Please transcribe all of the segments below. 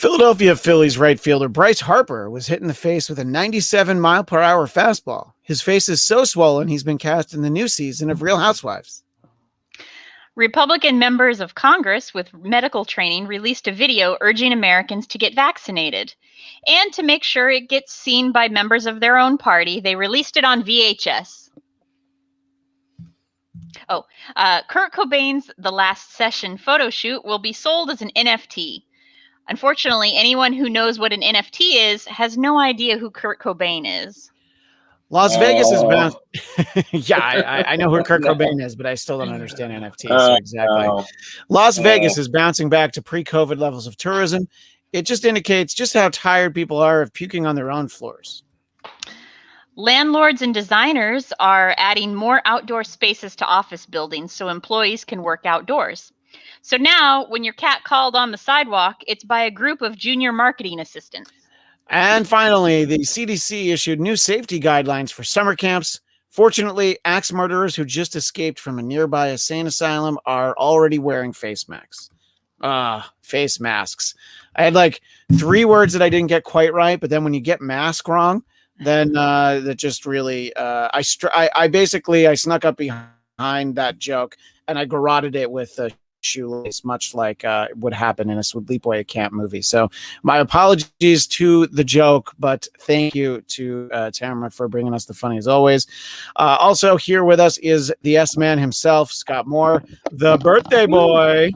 Philadelphia Phillies right fielder Bryce Harper was hit in the face with a 97-mile-per-hour fastball. His face is so swollen he's been cast in the new season of Real Housewives. Republican members of Congress with medical training released a video urging Americans to get vaccinated. And to make sure it gets seen by members of their own party, they released it on VHS. Kurt Cobain's The Last Session photo shoot will be sold as an NFT. Unfortunately, anyone who knows what an NFT is has no idea who Kurt Cobain is. Las Vegas is bound. I know who Kurt Cobain is, but I still don't understand NFTs. So exactly. Las Vegas is bouncing back to pre-COVID levels of tourism. It just indicates just how tired people are of puking on their own floors. Landlords and designers are adding more outdoor spaces to office buildings so employees can work outdoors. So now, when your cat called on the sidewalk, it's by a group of junior marketing assistants. And finally, the CDC issued new safety guidelines for summer camps. Fortunately, axe murderers who just escaped from a nearby insane asylum are already wearing face masks. Face masks. I had like 3 words that I didn't get quite right, but then when you get mask wrong, then that just really I snuck up behind that joke and I garroted it with a shoelace, much like would happen in a Sleepaway Camp movie. So my apologies to the joke, but thank you to Tamra for bringing us the funny as always. Also here with us is the S-Man himself, Scott Moore, the birthday boy.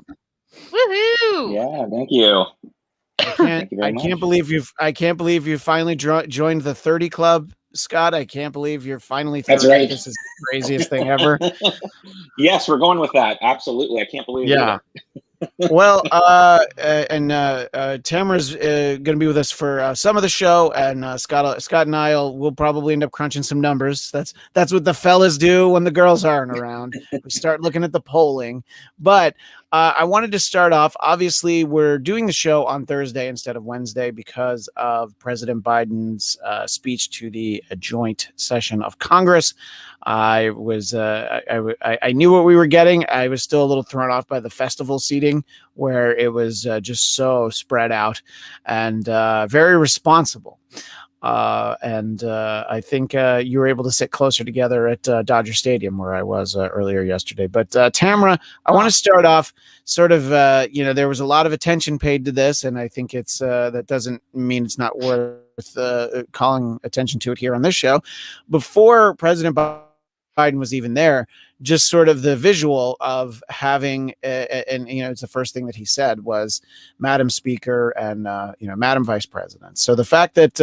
Woohoo! Yeah, thank you. I can't believe you've finally joined the 30 club, Scott. I can't believe you're finally 30. That's right. This is the craziest thing ever. Yes, we're going with that. Absolutely. I can't believe it. Well, Tamara's going to be with us for some of the show, and Scott and will probably end up crunching some numbers. That's what the fellas do when the girls aren't around. We start looking at the polling. But I wanted to start off. Obviously, we're doing the show on Thursday instead of Wednesday because of President Biden's speech to the joint session of Congress. I knew what we were getting. I was still a little thrown off by the festival seating, where it was just so spread out and very responsible. I think you were able to sit closer together at Dodger Stadium, where I was earlier yesterday. But Tamra, I want to start off sort of, there was a lot of attention paid to this, and I think it's that doesn't mean it's not worth calling attention to it here on this show. Before President Biden was even there, just sort of the visual of having, it's the first thing that he said was Madam Speaker and, Madam Vice President. So the fact that,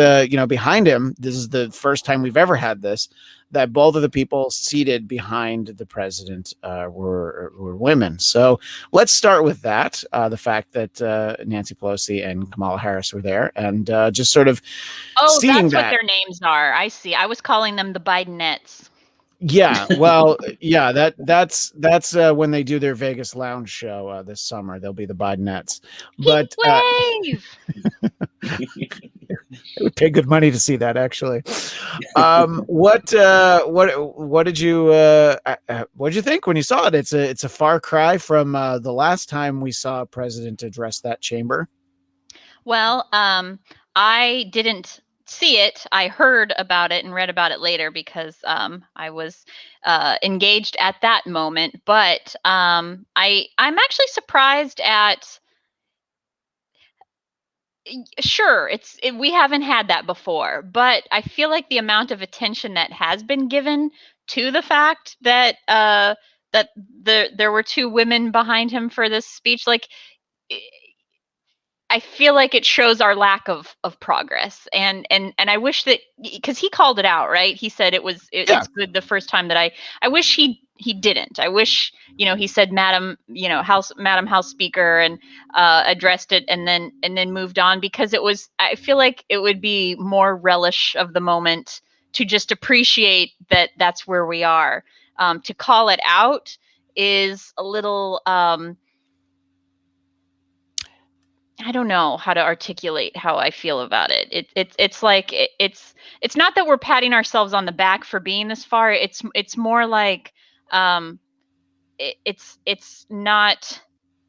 behind him, this is the first time we've ever had this, that both of the people seated behind the president were women. So let's start with that. The fact that Nancy Pelosi and Kamala Harris were there, and just sort of seeing that's what their names are. I see. I was calling them the Bidenettes. Yeah, well, yeah, that's when they do their Vegas lounge show this summer. They'll be the Bidenettes, but it would pay good money to see that. Actually, what did you think when you saw it? It's a far cry from the last time we saw a president address that chamber. Well, I didn't see it. I heard about it and read about it later because I was engaged at that moment. But I'm actually surprised at. Sure, we haven't had that before, but I feel like the amount of attention that has been given to the fact that there were 2 women behind him for this speech, like. I feel like it shows our lack of progress, and I wish that, because he called it out, right? He said it's good the first time that I wish he didn't. I wish, he said Madam House Speaker and addressed it and then moved on, because I feel like it would be more relish of the moment to just appreciate that that's where we are. To call it out is a little I don't know how to articulate how I feel about it. It's like it's not that we're patting ourselves on the back for being this far. It's more like it's not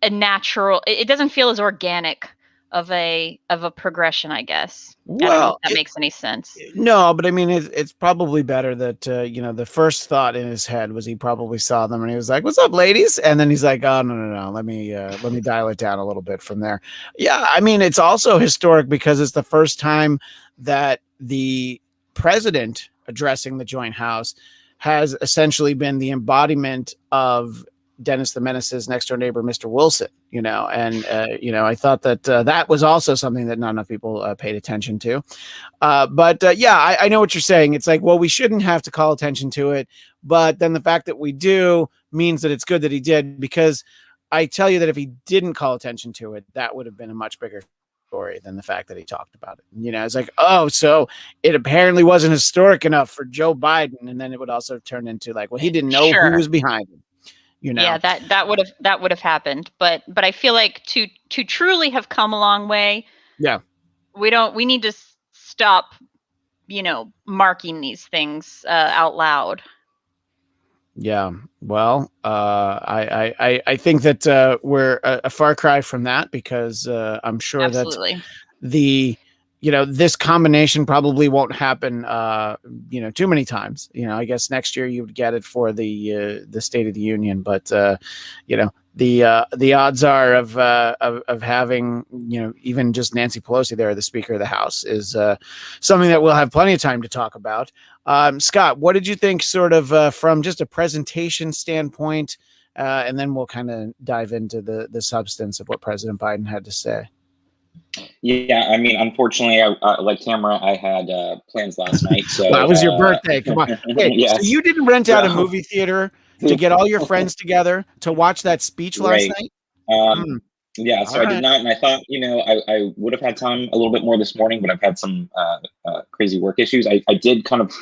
a natural. It doesn't feel as organic a progression, I guess. Well, I don't know if that makes any sense. No, but I mean, it's probably better that the first thought in his head was he probably saw them and he was like, "What's up, ladies?" And then he's like, "Oh no, let me dial it down a little bit from there." Yeah, I mean, it's also historic because it's the first time that the president addressing the Joint House has essentially been the embodiment of Dennis the Menace's next door neighbor, Mr. Wilson, and I thought that that was also something that not enough people paid attention to. But I know what you're saying. It's like, well, we shouldn't have to call attention to it. But then the fact that we do means that it's good that he did, because I tell you that if he didn't call attention to it, that would have been a much bigger story than the fact that he talked about it. It's like, oh, so it apparently wasn't historic enough for Joe Biden. And then it would also turn into like, well, he didn't know who was behind him. Yeah, that would have happened. But I feel like to truly have come a long way. Yeah. We need to stop, marking these things out loud. Yeah. Well, I think that we're a far cry from that, because I'm sure Absolutely. that this combination probably won't happen, too many times. I guess next year you would get it for the State of the Union, but the odds are of having even just Nancy Pelosi there, the Speaker of the House, is something that we'll have plenty of time to talk about. Scott, what did you think, sort of from just a presentation standpoint, and then we'll kind of dive into the substance of what President Biden had to say. Yeah, I mean, unfortunately, I like Tamra, I had plans last night. So that was your birthday. Come on. Hey, yes. So you didn't rent out a movie theater to get all your friends together to watch that speech last night? Yeah, so I did not. And I thought, I would have had time a little bit more this morning, but I've had some crazy work issues. I did kind of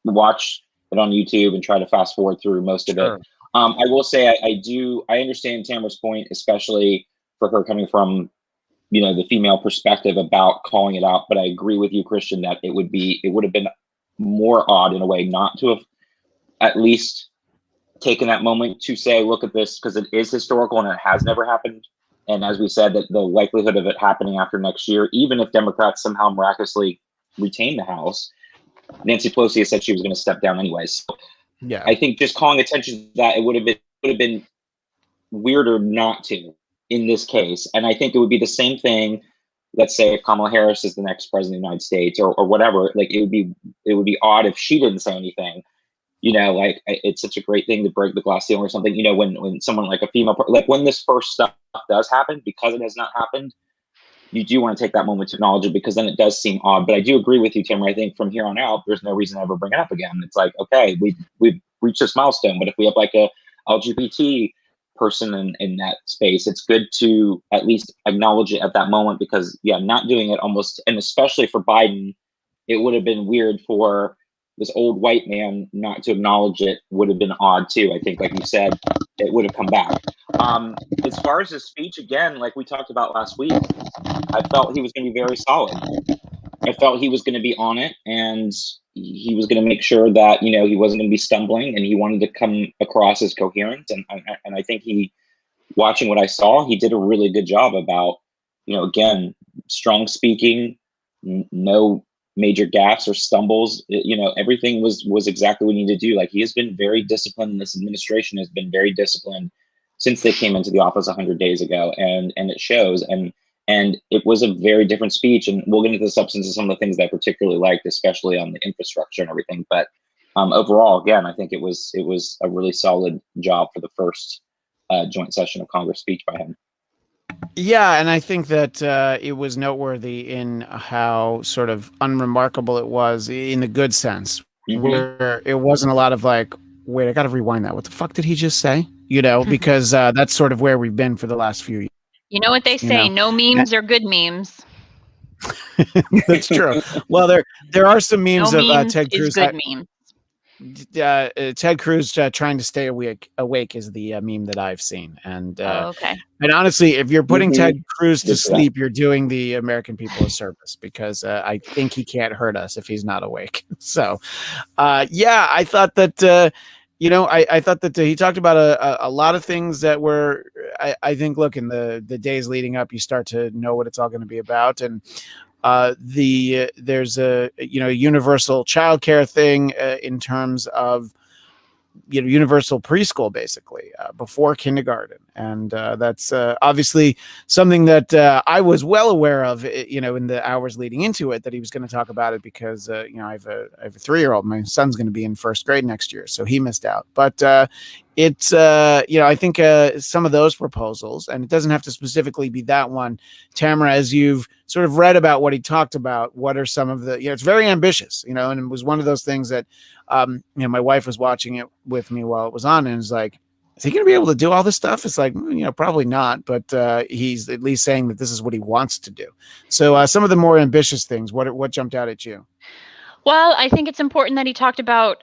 watch it on YouTube and try to fast forward through most of it. I will say I understand Tamra's point, especially for her coming from the female perspective about calling it out. But I agree with you, Christian, that it would have been more odd in a way not to have at least taken that moment to say, look at this, because it is historical and it has never happened. And as we said, that the likelihood of it happening after next year, even if Democrats somehow miraculously retain the House, Nancy Pelosi has said she was going to step down anyways. So yeah, I think just calling attention to that, it would have been weirder not to in this case. And I think it would be the same thing. Let's say if Kamala Harris is the next president of the United States or whatever, like it would be odd if she didn't say anything. Like it's such a great thing to break the glass ceiling or something. When someone like a female, like when this first stuff does happen, because it has not happened, you do want to take that moment to acknowledge it, because then it does seem odd. But I do agree with you, Tim. I think from here on out, there's no reason to ever bring it up again. It's like, okay, we've reached this milestone, but if we have like a LGBT person in that space, it's good to at least acknowledge it at that moment, because not doing it almost, and especially for Biden, it would have been weird for this old white man not to acknowledge it. Would have been odd too. I think, like you said, it would have come back. As far as his speech, again, like we talked about last week, I felt he was going to be very solid. I felt he was going to be on it, and he was going to make sure that, he wasn't going to be stumbling, and he wanted to come across as coherent. And I think watching what I saw, he did a really good job about, again, strong speaking, no major gaffes or stumbles. Everything was exactly what he needed to do. Like, he has been very disciplined. This administration has been very disciplined since they came into the office 100 days ago, and it shows. And it was a very different speech, and we'll get into the substance of some of the things that I particularly liked, especially on the infrastructure and everything. But overall, again, I think it was a really solid job for the first joint session of Congress speech by him. Yeah, and I think that it was noteworthy in how sort of unremarkable it was, in the good sense, where it wasn't a lot of like, wait, I got to rewind that. What the fuck did he just say? Because that's sort of where we've been for the last few years. You know what they say, no memes are good memes. That's true. Well, there are some memes of Ted Cruz. Good memes. Ted Cruz trying to stay awake is the meme that I've seen. And okay. And honestly, if you're putting Ted Cruz to sleep, you're doing the American people a service, because I think he can't hurt us if he's not awake. So, I thought that I thought that he talked about a lot of things that were, I think, look, in the days leading up, you start to know what it's all going to be about. And there's a universal childcare thing in terms of universal preschool, basically before kindergarten, and that's obviously something that I was well aware of, in the hours leading into it, that he was going to talk about it, because I have a 3-year-old. My son's going to be in first grade next year, so he missed out. But it's I think some of those proposals, and it doesn't have to specifically be that one. Tamra, as you've sort of read about what he talked about, what are some of the, it's very ambitious, and it was one of those things that, my wife was watching it with me while it was on, and it's like, is he going to be able to do all this stuff? It's like, probably not, but he's at least saying that this is what he wants to do. So some of the more ambitious things, what jumped out at you? Well, I think it's important that he talked about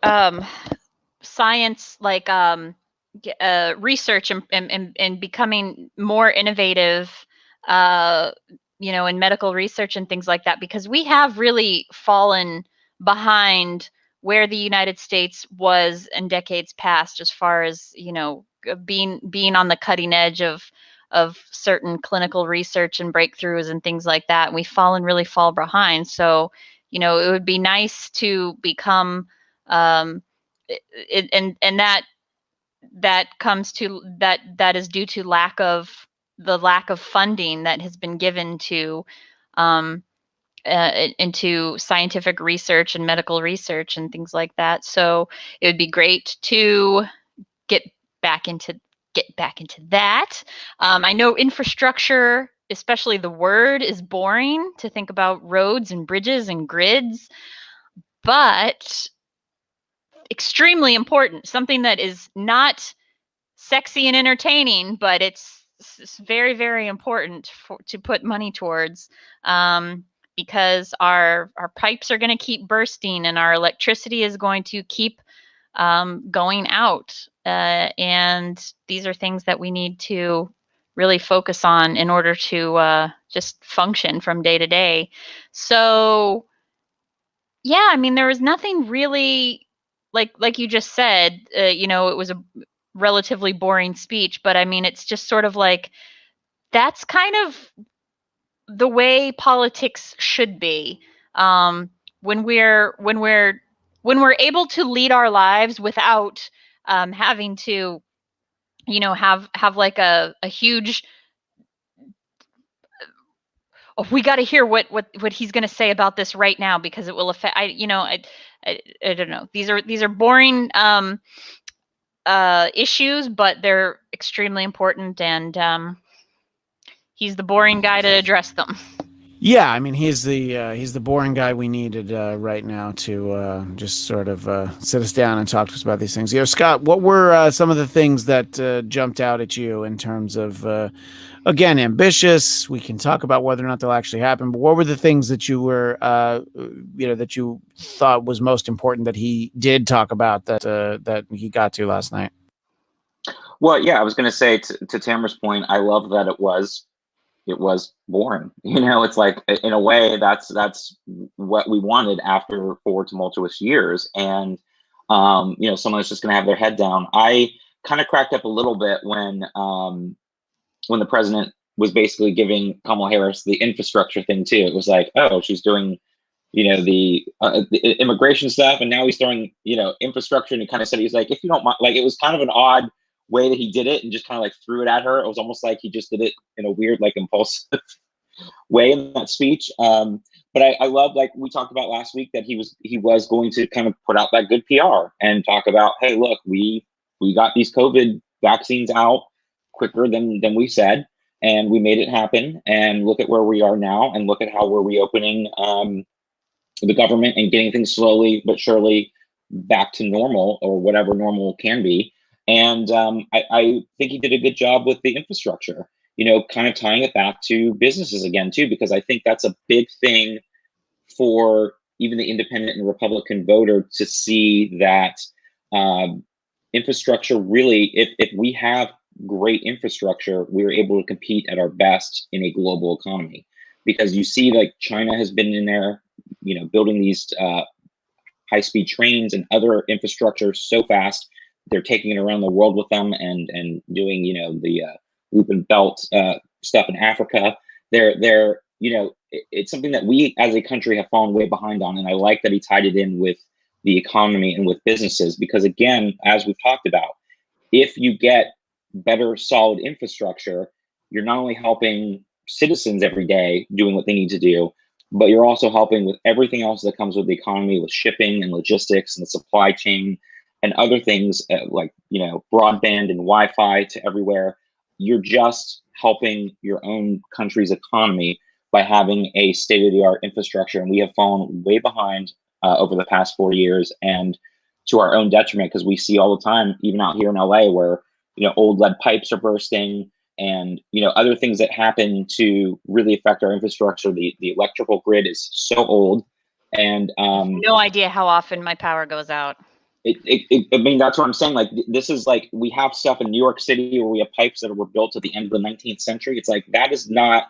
science, like research and becoming more innovative, in medical research and things like that, because we have really fallen behind where the United States was in decades past, as far as, being on the cutting edge of certain clinical research and breakthroughs and things like that. And we've really fall behind. So, it would be nice to become, and that comes to that is due to lack of funding that has been given to into scientific research and medical research and things like that. So it would be great to get back into that. I know infrastructure, especially the word, is boring to think about roads and bridges and grids, but extremely important. Something that is not sexy and entertaining, but it's very, very important to put money towards, because our pipes are going to keep bursting and our electricity is going to keep going out. And these are things that we need to really focus on in order to just function from day to day. So, yeah, I mean, there was nothing really, like you just said, it was a relatively boring speech, but I mean, it's just sort of like, that's kind of the way politics should be. When we're able to lead our lives without having to, have like a huge, oh, we got to hear what he's going to say about this right now, because it will affect, I don't know. These are boring issues, but they're extremely important, and he's the boring guy to address them. Yeah, I mean, he's the boring guy we needed right now to just sort of sit us down and talk to us about these things. Scott, what were some of the things that jumped out at you in terms of, again, ambitious? We can talk about whether or not they'll actually happen, but what were the things that you were, that you thought was most important that he did talk about, that he got to last night? Well, yeah, I was going to say, to Tamara's point, I love that it was boring. It's like, in a way, that's what we wanted after 4 tumultuous years. And, someone that's just going to have their head down. I kind of cracked up a little bit when the president was basically giving Kamala Harris the infrastructure thing too. It was like, oh, she's doing, the immigration stuff, and now he's throwing, infrastructure. And he kind of said, he's like, if you don't mind, like, it was kind of an odd way that he did it, and just kind of like threw it at her. It was almost like he just did it in a weird, like, impulsive way in that speech. But I love, like we talked about last week, that he was going to kind of put out that good PR and talk about, hey, look, we got these COVID vaccines out quicker than we said, and we made it happen. And look at where we are now, and look at how we're reopening the government and getting things slowly but surely back to normal, or whatever normal can be. And I think he did a good job with the infrastructure, kind of tying it back to businesses again, too, because I think that's a big thing for even the independent and Republican voter to see, that infrastructure really, if we have great infrastructure, we're able to compete at our best in a global economy. Because you see, like, China has been in there, building these high-speed trains and other infrastructure so fast they're taking it around the world with them and doing, you know, the loop and belt stuff in Africa. They're you know, it's something that we as a country have fallen way behind on, and I like that he tied it in with the economy and with businesses, because again, as we've talked about, if you get better solid infrastructure, you're not only helping citizens every day doing what they need to do, but you're also helping with everything else that comes with the economy, with shipping and logistics and the supply chain and other things, like, you know, broadband and Wi-Fi to everywhere. You're just helping your own country's economy by having a state-of-the-art infrastructure, and we have fallen way behind over the past 4 years, and to our own detriment, because we see all the time, even out here in LA, where, you know, old lead pipes are bursting, and, you know, other things that happen to really affect our infrastructure. The electrical grid is so old, and no idea how often my power goes out. I mean, that's what I'm saying. Like, this is like, we have stuff in New York City where we have pipes that were built at the end of the 19th century. It's like, that is not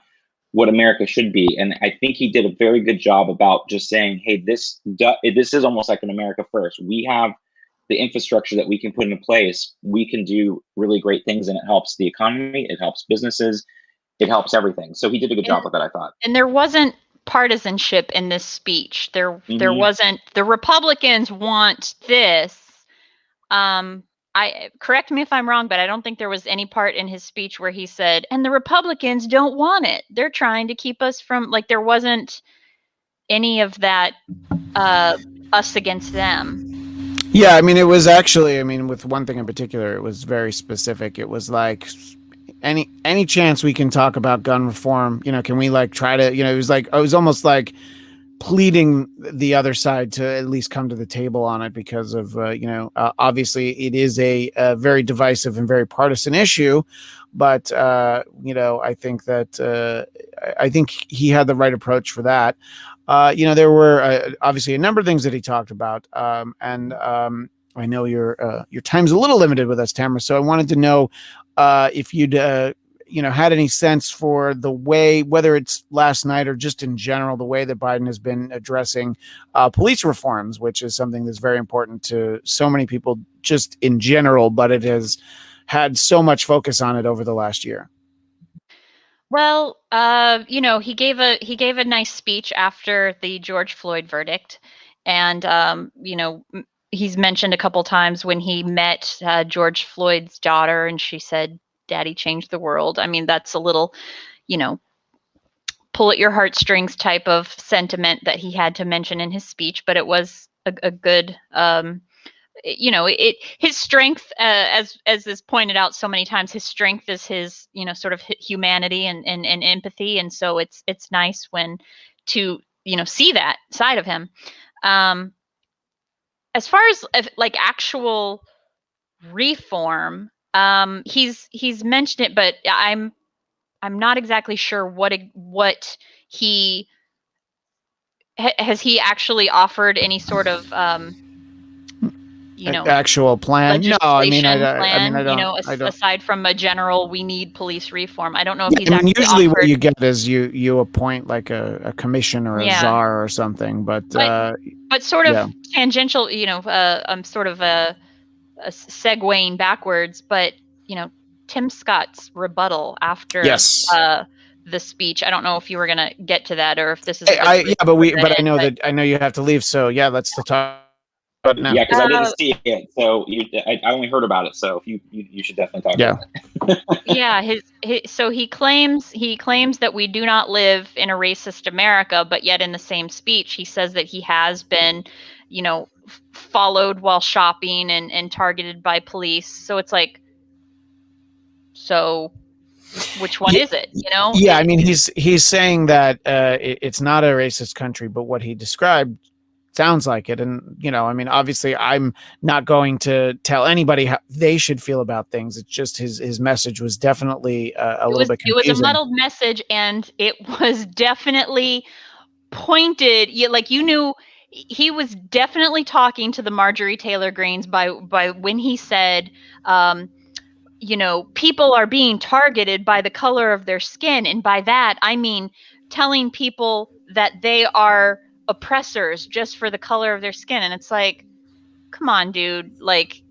what America should be. And I think he did a very good job about just saying, hey, this is almost like an America first. We have the infrastructure that we can put into place. We can do really great things, and it helps the economy, it helps businesses, it helps everything. So he did a good job with that, I thought. And there wasn't partisanship in this speech. There wasn't, the Republicans want this. Correct me if I'm wrong, but I don't think there was any part in his speech where he said, and the Republicans don't want it. They're trying to keep us from, like, there wasn't any of that us against them. Yeah, I mean, it was actually, I mean, with one thing in particular, it was very specific. It was like, any chance we can talk about gun reform, you know, can we like try to, you know, it was almost like pleading the other side to at least come to the table on it, because of, you know, obviously it is a very divisive and very partisan issue, but, you know, I think that I think he had the right approach for that. You know, there were obviously a number of things that he talked about, and I know your time's a little limited with us, Tamra, so I wanted to know if you'd you know, had any sense for the way, whether it's last night or just in general, the way that Biden has been addressing police reforms, which is something that's very important to so many people just in general, but it has had so much focus on it over the last year. Well, you know, he gave a nice speech after the George Floyd verdict, and you know, he's mentioned a couple times when he met George Floyd's daughter, and she said, "Daddy changed the world." I mean, that's a little, you know, pull at your heartstrings type of sentiment that he had to mention in his speech, but it was a good, you know, his strength, as is pointed out so many times, his strength is his, you know, sort of humanity and empathy, and so it's nice when to, you know, see that side of him. As far as like actual reform, he's mentioned it, but I'm not exactly sure what he has he actually offered any sort of you know, actual plan. No, I mean, I you know, don't. aside from a general, we need police reform. I don't know if he's I mean, actually usually offered, what you get is you appoint like a commission or a czar or something, but sort of tangential, you know, sort of a segueing backwards, but, you know, Tim Scott's rebuttal after the speech. I don't know if you were going to get to that or if this is but I know you have to leave, so yeah, let's still talk. But no. Yeah, because I didn't see it, so I only heard about it. So if you should definitely talk about it. Yeah, so he claims that we do not live in a racist America, but yet in the same speech he says that he has been, you know, followed while shopping and targeted by police. So it's like, so which one is it? You know? Yeah, I mean, he's saying that it's not a racist country, but what he described sounds like it. And, you know, I mean, obviously I'm not going to tell anybody how they should feel about things. It's just his message was definitely a little bit confusing. It was a muddled message, and it was definitely pointed. Like, you knew he was definitely talking to the Marjorie Taylor Greens by when he said, you know, people are being targeted by the color of their skin. And by that, I mean telling people that they are oppressors just for the color of their skin. And it's like, come on, dude. Like,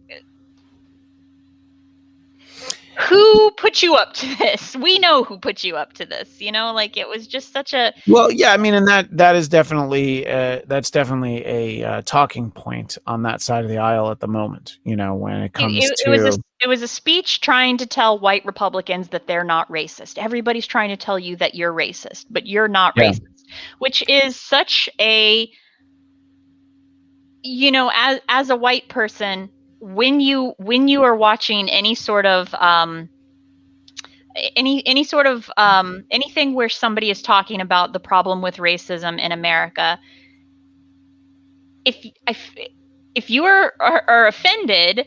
who put you up to this? We know who put you up to this. Like it was just such a. Well, yeah, I mean, and that is definitely that's definitely a talking point on that side of the aisle at the moment. When it comes it was a speech trying to tell white Republicans that they're not racist. Everybody's trying to tell you that you're racist, but you're not racist, which is such a. As a white person, when you are watching any sort of anything where somebody is talking about the problem with racism in America, if you are offended,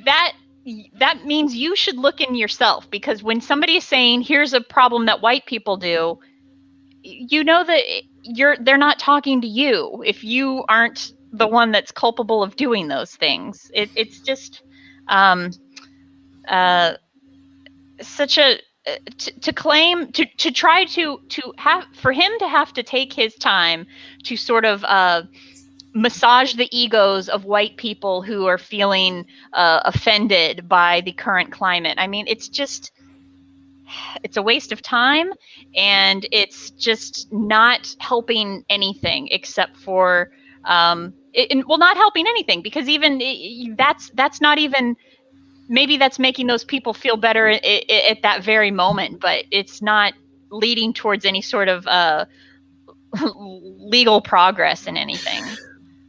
that means you should look in yourself, because when somebody is saying here's a problem that white people do, that they're not talking to you if you aren't the one that's culpable of doing those things. It's just such a to claim to try to have for him to have to take his time to sort of massage the egos of white people who are feeling offended by the current climate. I mean, it's a waste of time, and it's just not helping anything except for not helping anything, because even that's not even, maybe that's making those people feel better at that very moment, but it's not leading towards any sort of legal progress in anything.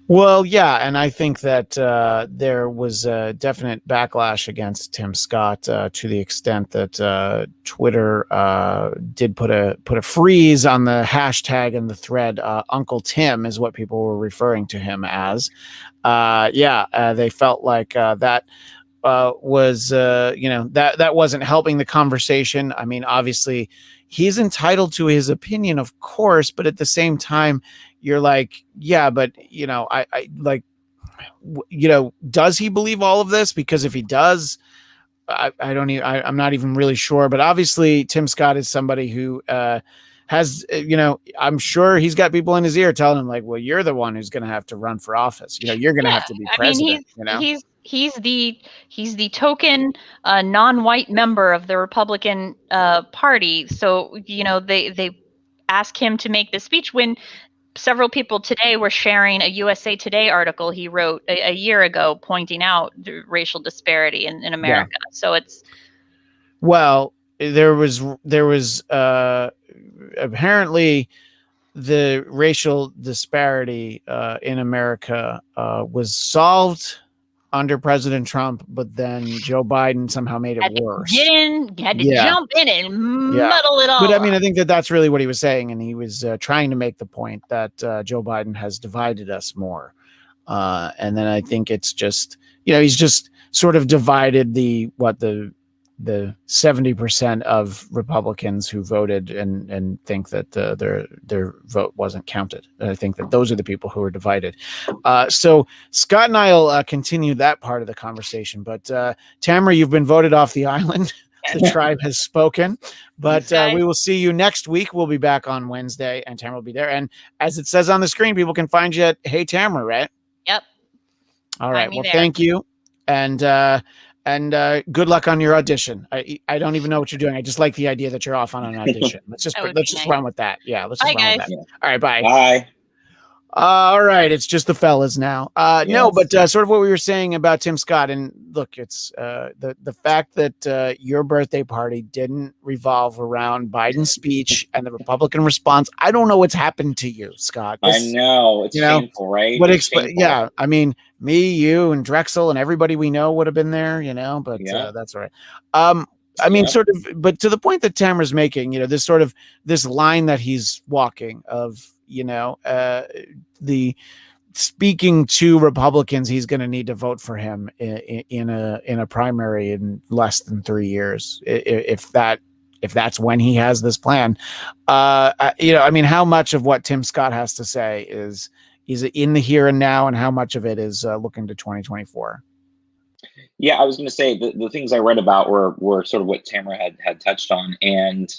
Well, yeah, and I think that there was a definite backlash against Tim Scott to the extent that Twitter did put a freeze on the hashtag and the thread. Uncle Tim is what people were referring to him as. They felt like that was that wasn't helping the conversation. I mean, obviously, he's entitled to his opinion, of course, but at the same time, you're like, yeah, but I like, does he believe all of this? Because if he does, I'm not even really sure. But obviously, Tim Scott is somebody who has, I'm sure he's got people in his ear telling him like, well, you're the one who's going to have to run for office. You're going to have to be president. He's the token non-white member of the Republican Party. So, they ask him to make this speech when several people today were sharing a USA Today article he wrote a year ago pointing out the racial disparity in America. Yeah. So it's. Well, there was apparently the racial disparity in America was solved under President Trump, but then Joe Biden somehow made it worse. Had to jump in and muddle it all. But I mean, I think that's really what he was saying, and he was trying to make the point that Joe Biden has divided us more. And then I think it's just, he's just sort of divided the 70% of Republicans who voted and think that their vote wasn't counted. And I think that those are the people who are divided. So Scott and I'll continue that part of the conversation. But Tamra, you've been voted off the island. The tribe has spoken. But we will see you next week. We'll be back on Wednesday, and Tamra will be there. And as it says on the screen, people can find you at Hey Tamra, right? Yep. All right. Well, thank you. And good luck on your audition. I don't even know what you're doing. I just like the idea that you're off on an audition. Let's just run with that. Yeah, let's just run with that. All right, bye. Bye. All right, it's just the fellas now. Yes. No, but sort of what we were saying about Tim Scott, and look, it's the fact that your birthday party didn't revolve around Biden's speech and the Republican response. I don't know what's happened to you, Scott. I know it's shameful, right? But yeah, I mean, me, you, and Drexel, and everybody we know would have been there, but that's all right. I mean, sort of, but to the point that Tamra's making, this line that he's walking of, the speaking to Republicans, he's going to need to vote for him in a primary in less than 3 years. If that's when he has this plan, I mean, how much of what Tim Scott has to say is in the here and now, and how much of it is looking to 2024? Yeah, I was going to say the things I read about were sort of what Tamra had touched on, and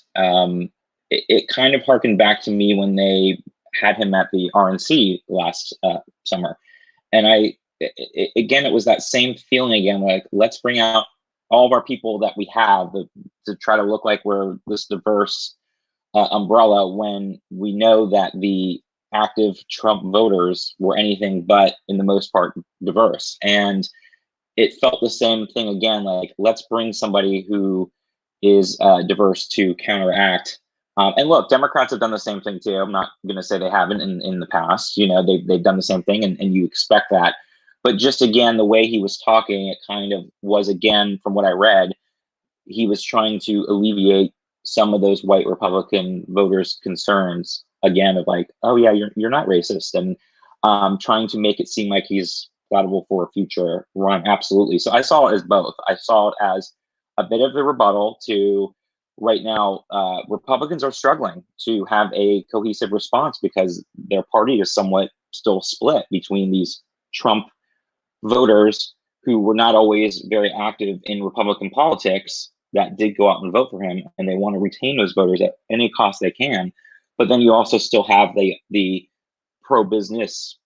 it kind of harkened back to me when they had him at the RNC last summer, and it was that same feeling again, like, let's bring out all of our people that we have to try to look like we're this diverse umbrella when we know that the active Trump voters were anything but, in the most part, diverse. And it felt the same thing again, like, let's bring somebody who is diverse to counteract. And look, Democrats have done the same thing too. I'm not going to say they haven't in the past. You know, they've done the same thing, and you expect that. But just again, the way he was talking, it kind of was, again, from what I read, he was trying to alleviate some of those white Republican voters' concerns, again, of like, oh yeah, you're not racist, and trying to make it seem like he's palatable for a future run. Absolutely. So I saw it as both. I saw it as a bit of the rebuttal to, right now, Republicans are struggling to have a cohesive response because their party is somewhat still split between these Trump voters who were not always very active in Republican politics that did go out and vote for him, and they want to retain those voters at any cost they can. But then you also still have the pro-business,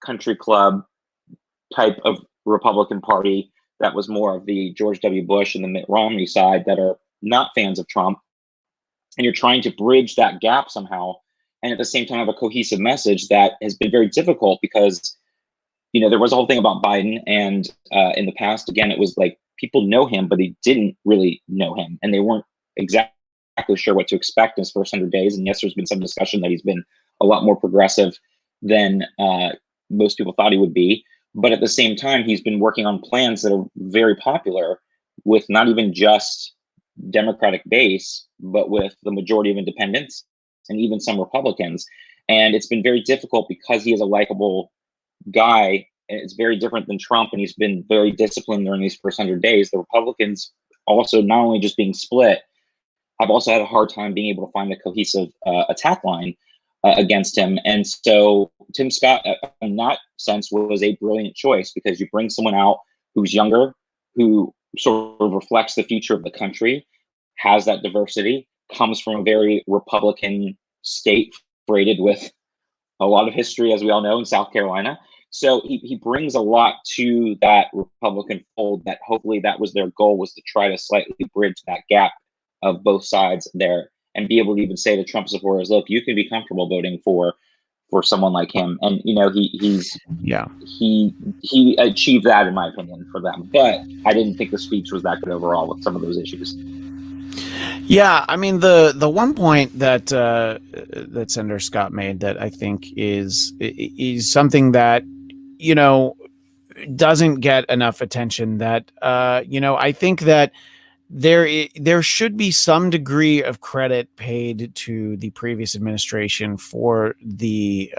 country club type of Republican Party that was more of the George W. Bush and the Mitt Romney side that are not fans of Trump. And you're trying to bridge that gap somehow, and at the same time have a cohesive message that has been very difficult because, there was a whole thing about Biden, and in the past, again, it was like people know him, but they didn't really know him, and they weren't exactly sure what to expect in his first 100 days. And yes, there's been some discussion that he's been a lot more progressive than most people thought he would be. But at the same time, he's been working on plans that are very popular with not even just Democratic base, but with the majority of independents and even some Republicans. And it's been very difficult because he is a likable guy. It's very different than Trump, and he's been very disciplined during these first 100 days. The Republicans also, not only just being split, have also had a hard time being able to find a cohesive attack line against him. And so Tim Scott, in that sense, was a brilliant choice because you bring someone out who's younger, who sort of reflects the future of the country, has that diversity, comes from a very Republican state freighted with a lot of history, as we all know, in South Carolina. So he brings a lot to that Republican fold that hopefully that was their goal, was to try to slightly bridge that gap of both sides there and be able to even say to Trump supporters, look, you can be comfortable voting for someone like him. And, he achieved that, in my opinion, for them. But I didn't think the speech was that good overall with some of those issues. Yeah, I mean, the one point that Senator Scott made that I think is something that doesn't get enough attention, that I think that there should be some degree of credit paid to the previous administration for the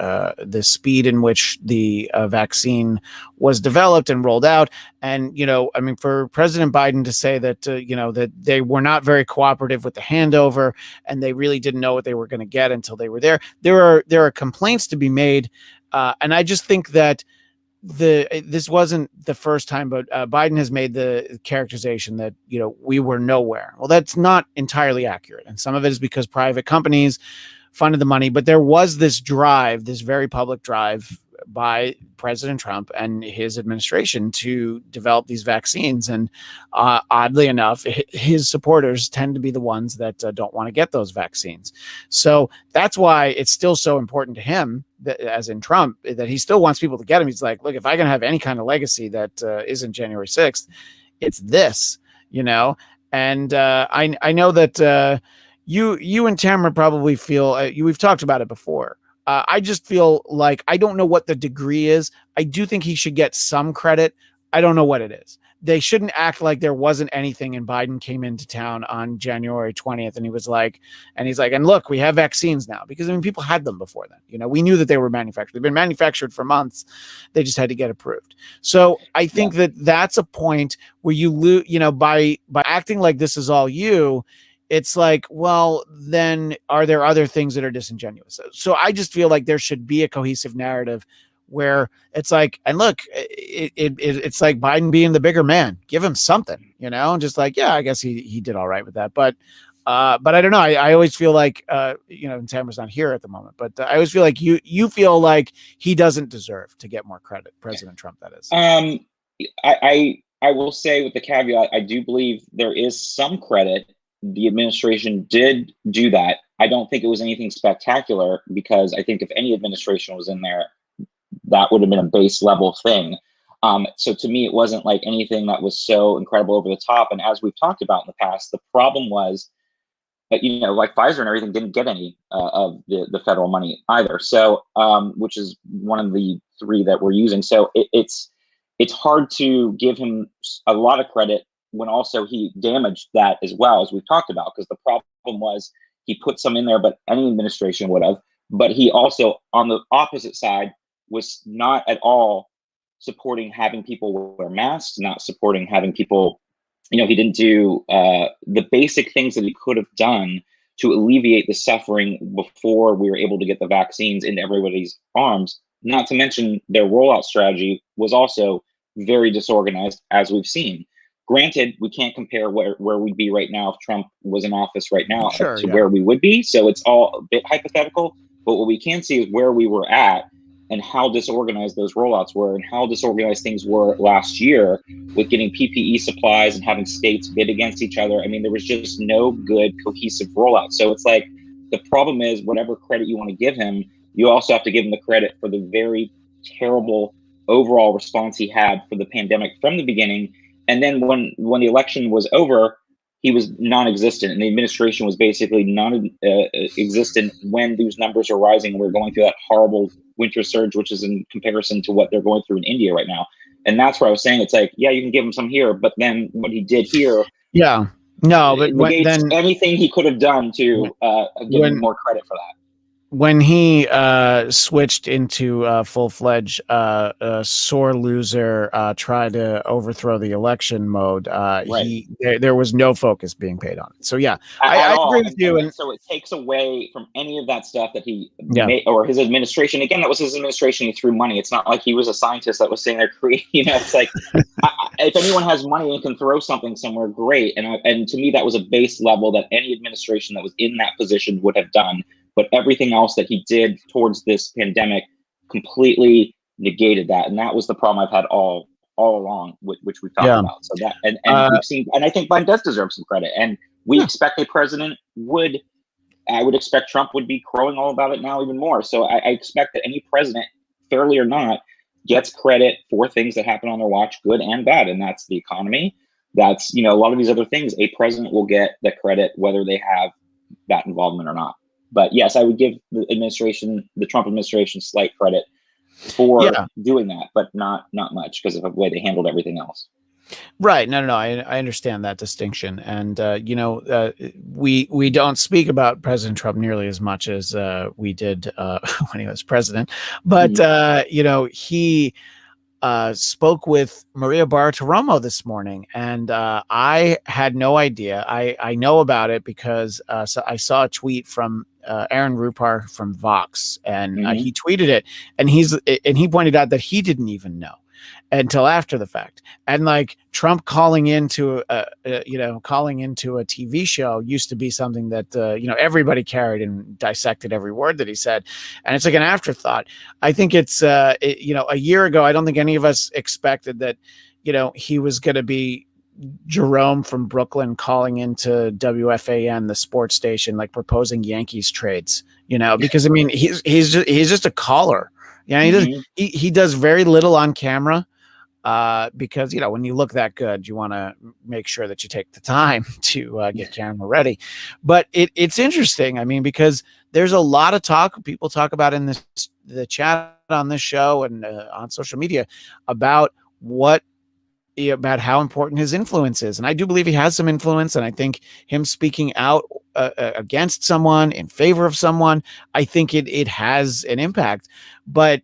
speed in which the vaccine was developed and rolled out. And, I mean, for President Biden to say that, that they were not very cooperative with the handover and they really didn't know what they were going to get until they were there. There are complaints to be made. And I just think that this wasn't the first time, but Biden has made the characterization that, we were nowhere. Well, that's not entirely accurate. And some of it is because private companies funded the money, but there was this drive, this very public drive by President Trump and his administration to develop these vaccines. And oddly enough, his supporters tend to be the ones that don't want to get those vaccines. So that's why it's still so important to him, that, as in Trump, that he still wants people to get them. He's like, look, if I can have any kind of legacy that isn't January 6th, it's this, and I know that you and Tamra probably feel, we've talked about it before. I just feel like, I don't know what the degree is. I do think he should get some credit. I don't know what it is. They shouldn't act like there wasn't anything, and Biden came into town on January 20th and he's like, and look, we have vaccines now, because I mean, people had them before then. We knew that they were manufactured. They've been manufactured for months. They just had to get approved. So I think that that's a point where you lose, by acting like this is all you. It's like, well, then are there other things that are disingenuous? So I just feel like there should be a cohesive narrative where it's like, and look, it's like Biden being the bigger man. Give him something, just like, yeah, I guess he did all right with that. But I don't know. I always feel like, and Tamara's not here at the moment, but I always feel like you feel like he doesn't deserve to get more credit. President Trump, that is. I will say with the caveat, I do believe there is some credit. The administration did do that. I don't think it was anything spectacular, because I think if any administration was in there, that would have been a base level thing. So to me, it wasn't like anything that was so incredible over the top. And as we've talked about in the past, the problem was that, like Pfizer and everything didn't get any of the federal money either. So, which is one of the three that we're using. So it's hard to give him a lot of credit when also he damaged that as well, as we've talked about, because the problem was he put some in there, but any administration would have. But he also, on the opposite side, was not at all supporting having people wear masks, not supporting having people, he didn't do the basic things that he could have done to alleviate the suffering before we were able to get the vaccines into everybody's arms. Not to mention their rollout strategy was also very disorganized, as we've seen. Granted, we can't compare where we'd be right now if Trump was in office right now to where we would be. So it's all a bit hypothetical. But what we can see is where we were at and how disorganized those rollouts were and how disorganized things were last year with getting PPE supplies and having states bid against each other. I mean, there was just no good cohesive rollout. So it's like, the problem is, whatever credit you want to give him, you also have to give him the credit for the very terrible overall response he had for the pandemic from the beginning. And then when the election was over, he was non-existent, and the administration was basically non-existent when these numbers are rising. We're going through that horrible winter surge, which is in comparison to what they're going through in India right now. And that's where I was saying, it's like, yeah, you can give him some here, but then what he did here, but then anything he could have done to give him more credit for that. When he switched into full-fledged sore loser, try to overthrow the election mode, there was no focus being paid on it. So yeah, I agree with you. And so it takes away from any of that stuff that he made, or his administration. Again, that was his administration. He threw money. It's not like he was a scientist that was sitting there creating. It's like if anyone has money and can throw something somewhere, great. And to me, that was a base level that any administration that was in that position would have done. But everything else that he did towards this pandemic completely negated that. And that was the problem I've had all along, which we've talked about. So that, and we've seen, and I think Biden does deserve some credit. And we expect a president I would expect Trump would be crowing all about it now even more. So I expect that any president, fairly or not, gets credit for things that happen on their watch, good and bad. And that's the economy. That's, a lot of these other things. A president will get the credit whether they have that involvement or not. But yes, I would give the Trump administration, slight credit for doing that, but not much because of the way they handled everything else. Right. No. I understand that distinction. And, we don't speak about President Trump nearly as much as we did when he was president. But, he spoke with Maria Bartiromo this morning, and I had no idea. I know about it because so I saw a tweet from Aaron Rupar from Vox, and he tweeted it, and he pointed out that he didn't even know until after the fact. And like Trump calling into a TV show used to be something that everybody carried and dissected every word that he said, and it's like an afterthought. I think it's a year ago, I don't think any of us expected that he was going to be Jerome from Brooklyn calling into WFAN, the sports station, like proposing Yankees trades, because I mean he's just a caller. He does very little on camera. Because when you look that good, you want to make sure that you take the time to get camera ready. But it's interesting. I mean, because there's a lot of talk people talk about in the chat on this show and on social media about how important his influence is. And I do believe he has some influence. And I think him speaking out against someone in favor of someone, I think it has an impact. But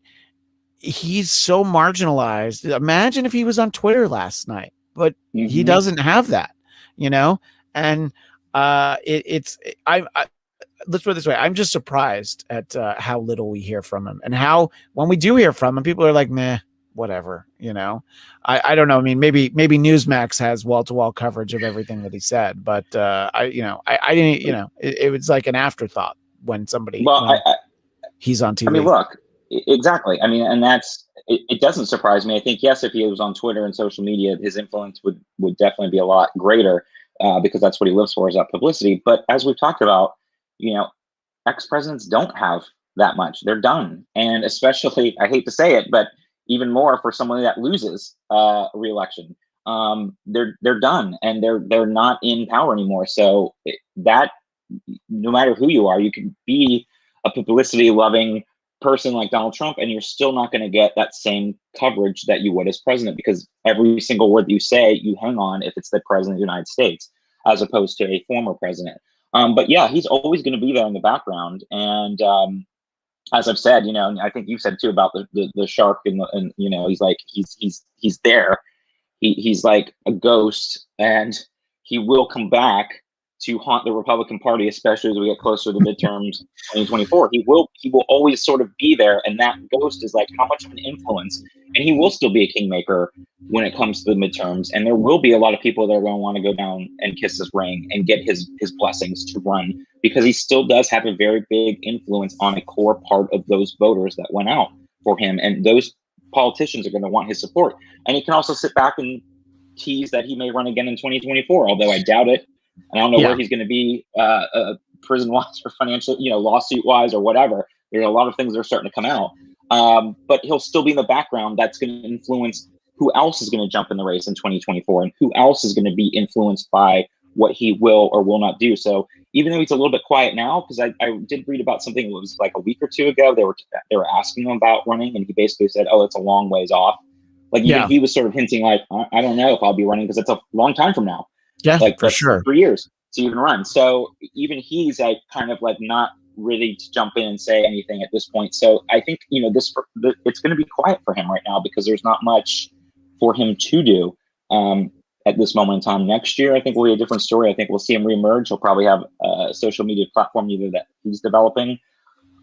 he's so marginalized. Imagine if he was on Twitter last night, but he doesn't have that, and let's put it this way. I'm just surprised at how little we hear from him, and how when we do hear from him, people are like, meh, whatever, I don't know. I mean, maybe Newsmax has wall-to-wall coverage of everything that he said, but I didn't, it was like an afterthought when somebody, he's on TV. I mean, look, exactly. I mean, and that's it doesn't surprise me. I think, yes, if he was on Twitter and social media, his influence would definitely be a lot greater, because that's what he lives for, is that publicity. But as we've talked about, ex-presidents don't have that much. They're done. And especially, I hate to say it, but even more for someone that loses re-election, they're done, and they're not in power anymore. So that, no matter who you are, you can be a publicity loving person like Donald Trump, and you're still not going to get that same coverage that you would as president, because every single word that you say, you hang on if it's the president of the United States, as opposed to a former president. But yeah, he's always going to be there in the background. And as I've said, and I think you said too about the shark, and he's like, he's there. He's like a ghost, and he will come back to haunt the Republican Party, especially as we get closer to the midterms 2024. He will always sort of be there, and that ghost is like, how much of an influence? And he will still be a kingmaker when it comes to the midterms, and there will be a lot of people that are going to want to go down and kiss his ring and get his blessings to run, because he still does have a very big influence on a core part of those voters that went out for him, and those politicians are going to want his support. And he can also sit back and tease that he may run again in 2024, although I doubt it. And I don't know where he's going to be prison-wise or financial, lawsuit-wise or whatever. There's a lot of things that are starting to come out. But he'll still be in the background. That's going to influence who else is going to jump in the race in 2024, and who else is going to be influenced by what he will or will not do. So even though he's a little bit quiet now, because I did read about something that was like a week or two ago, they were asking him about running, and he basically said, "Oh, it's a long ways off." Like even he was sort of hinting like, "I don't know if I'll be running, because it's a long time from now." Yeah, like for sure. 3 years to even run. So even he's like kind of like not ready to jump in and say anything at this point. So I think, it's going to be quiet for him right now, because there's not much for him to do at this moment in time. Next year, I think will be a different story. I think we'll see him reemerge. He'll probably have a social media platform either that he's developing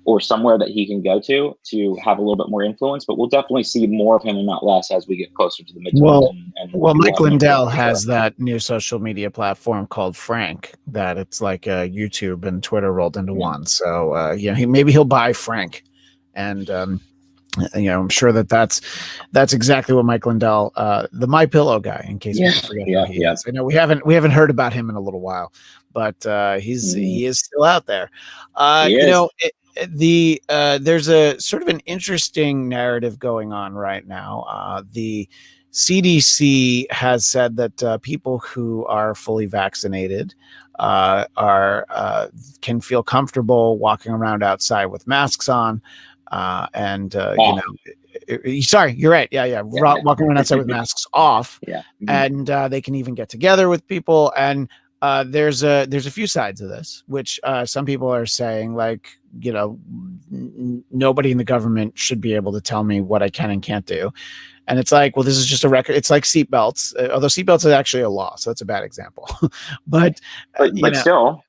or somewhere that he can go to have a little bit more influence, but we'll definitely see more of him and not less as we get closer to the midterm. Well, Mike Lindell has that new social media platform called Frank, that it's like YouTube and Twitter rolled into one. So, maybe he'll buy Frank, and I'm sure that's exactly what Mike Lindell, the My Pillow guy, in case people forget who he is. I know we haven't heard about him in a little while, but he is still out there. There's a sort of an interesting narrative going on right now. The CDC has said that people who are fully vaccinated can feel comfortable walking around outside with masks on, sorry, you're right. Walking around outside with masks off, and they can even get together with people. And there's a few sides of this, which some people are saying, like, nobody in the government should be able to tell me what I can and can't do. And it's like, well, this is just a record. It's like seatbelts, although seatbelts is actually a law, so that's a bad example. but still,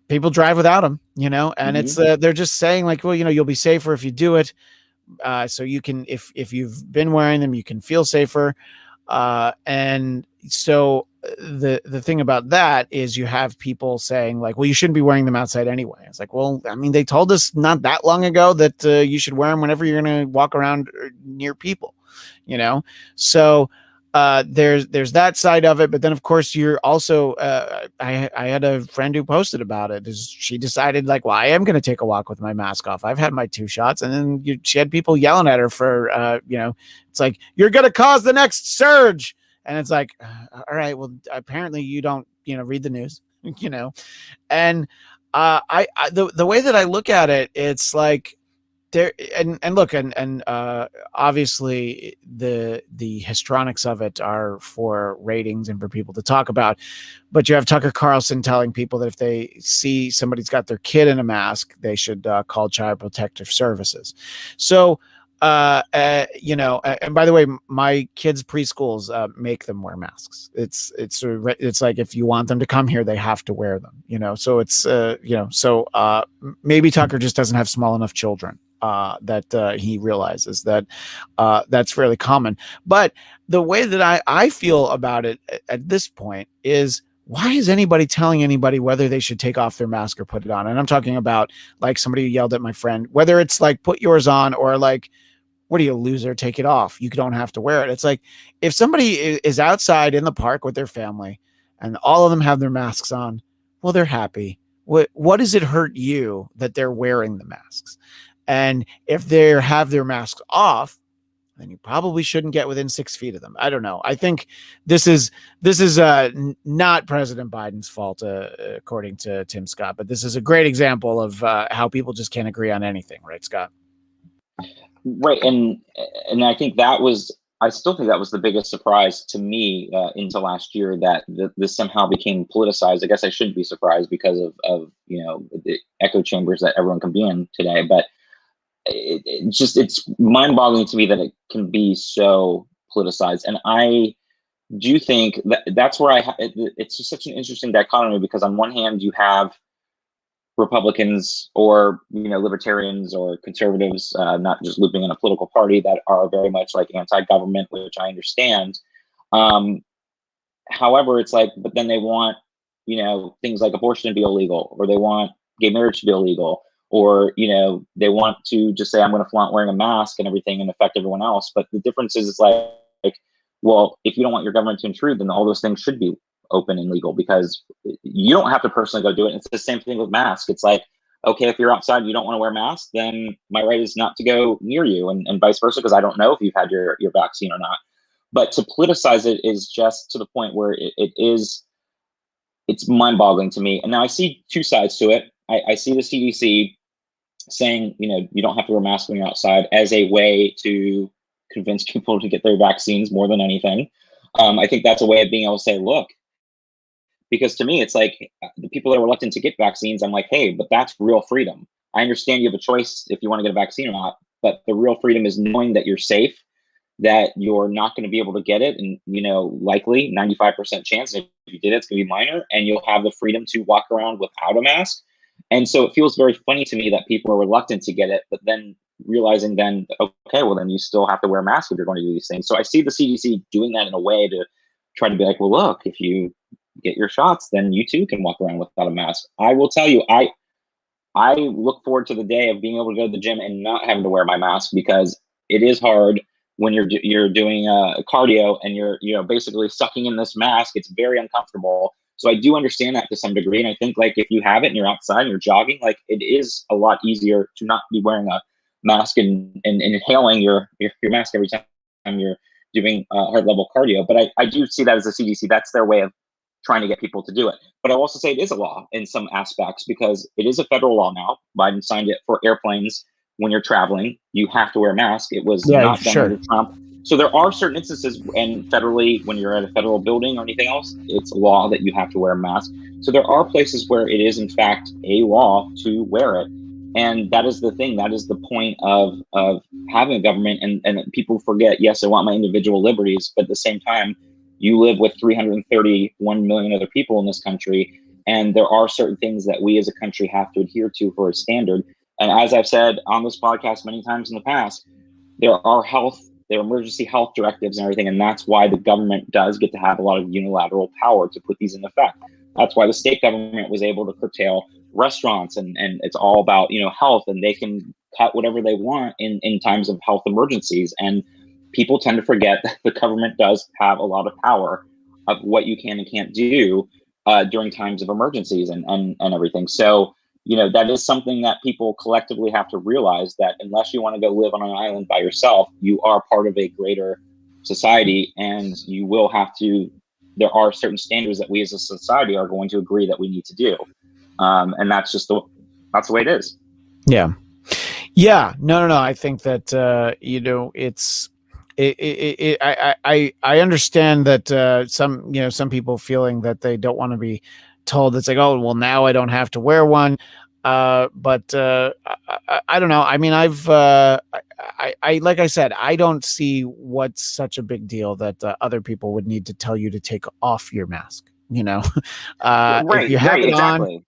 people drive without them, and it's they're just saying like, well, you'll be safer if you do it. So you can, if you've been wearing them, you can feel safer. And so the thing about that is you have people saying like, well, you shouldn't be wearing them outside anyway. It's like, well, I mean, they told us not that long ago that you should wear them whenever you're going to walk around near people, so there's that side of it. But then of course you're also, I had a friend who posted about it. She decided like, well, I am going to take a walk with my mask off. I've had my 2 shots. And then she had people yelling at her for, it's like, you're going to cause the next surge. And it's like, all right, well, apparently you don't, read the news, and the way that I look at it, it's like there, and look, and obviously the histrionics of it are for ratings and for people to talk about, but you have Tucker Carlson telling people that if they see somebody's got their kid in a mask, they should call Child Protective Services. So, and by the way, my kids' preschools make them wear masks. It's like, if you want them to come here, they have to wear them, so it's, maybe Tucker just doesn't have small enough children that he realizes that that's fairly common. But the way that I feel about it at this point is, why is anybody telling anybody whether they should take off their mask or put it on? And I'm talking about like somebody who yelled at my friend, whether it's like, put yours on, or like, what are you, a loser? Take it off. You don't have to wear it. It's like, if somebody is outside in the park with their family and all of them have their masks on, well, they're happy. What does it hurt you that they're wearing the masks? And if they have their masks off, then you probably shouldn't get within 6 feet of them. I don't know. I think this is not President Biden's fault, according to Tim Scott, but this is a great example of how people just can't agree on anything, right, Scott? Right, and I think I still think that was the biggest surprise to me into last year, that this somehow became politicized. I guess I shouldn't be surprised because of the echo chambers that everyone can be in today, but it's mind-boggling to me that it can be so politicized. And I do think that's where it's just such an interesting dichotomy, because on one hand you have Republicans or libertarians or conservatives, not just looping in a political party, that are very much like anti-government, which I understand. However, it's like, but then they want things like abortion to be illegal, or they want gay marriage to be illegal, or they want to just say, I'm going to flaunt wearing a mask and everything and affect everyone else. But the difference is, it's like, well, if you don't want your government to intrude, then all those things should be open and legal, because you don't have to personally go do it. It's the same thing with masks. It's like, okay, if you're outside and you don't want to wear a mask, then my right is not to go near you, and vice versa, because I don't know if you've had your vaccine or not. But to politicize it is just to the point where it's mind-boggling to me. And now I see two sides to it. I see the CDC saying, you don't have to wear a mask when you're outside, as a way to convince people to get their vaccines more than anything. I think that's a way of being able to say, look, because to me, it's like the people that are reluctant to get vaccines, I'm like, hey, but that's real freedom. I understand you have a choice if you want to get a vaccine or not, but the real freedom is knowing that you're safe, that you're not going to be able to get it, and likely 95% chance if you did it's going to be minor, and you'll have the freedom to walk around without a mask. And so it feels very funny to me that people are reluctant to get it, but then realizing then, okay, well, then you still have to wear a mask if you're going to do these things. So I see the CDC doing that in a way to try to be like, well, look, if you get your shots, then you too can walk around without a mask. I will tell you, I look forward to the day of being able to go to the gym and not having to wear my mask, because it is hard when you're doing cardio and you're basically sucking in this mask. It's very uncomfortable. So I do understand that to some degree. And I think, like, if you have it and you're outside and you're jogging, like, it is a lot easier to not be wearing a mask and inhaling your mask every time you're doing hard level cardio. But I do see that as a CDC, that's their way of trying to get people to do it. But I'll also say it is a law in some aspects, because it is a federal law now. Biden signed it for airplanes. When you're traveling, you have to wear a mask. It was not done under Trump. So there are certain instances, and federally, when you're at a federal building or anything else, it's a law that you have to wear a mask. So there are places where it is in fact a law to wear it. And that is the thing. That is the point of having a government. And people forget, yes, I want my individual liberties, but at the same time, you live with 331 million other people in this country. And there are certain things that we as a country have to adhere to for a standard. And as I've said on this podcast many times in the past, there are emergency health directives and everything. And that's why the government does get to have a lot of unilateral power to put these in effect. That's why the state government was able to curtail restaurants, and it's all about, health, and they can cut whatever they want in times of health emergencies. And people tend to forget that the government does have a lot of power of what you can and can't do during times of emergencies and everything. So, that is something that people collectively have to realize, that unless you want to go live on an island by yourself, you are part of a greater society, and you will have to, there are certain standards that we as a society are going to agree that we need to do. And that's the way it is. Yeah. Yeah. No. I think that, I understand that some people feeling that they don't want to be told. It's like, oh, well, now I don't have to wear one. But I don't know. I mean, I like I said, I don't see what's such a big deal that other people would need to tell you to take off your mask. If you have it exactly. on,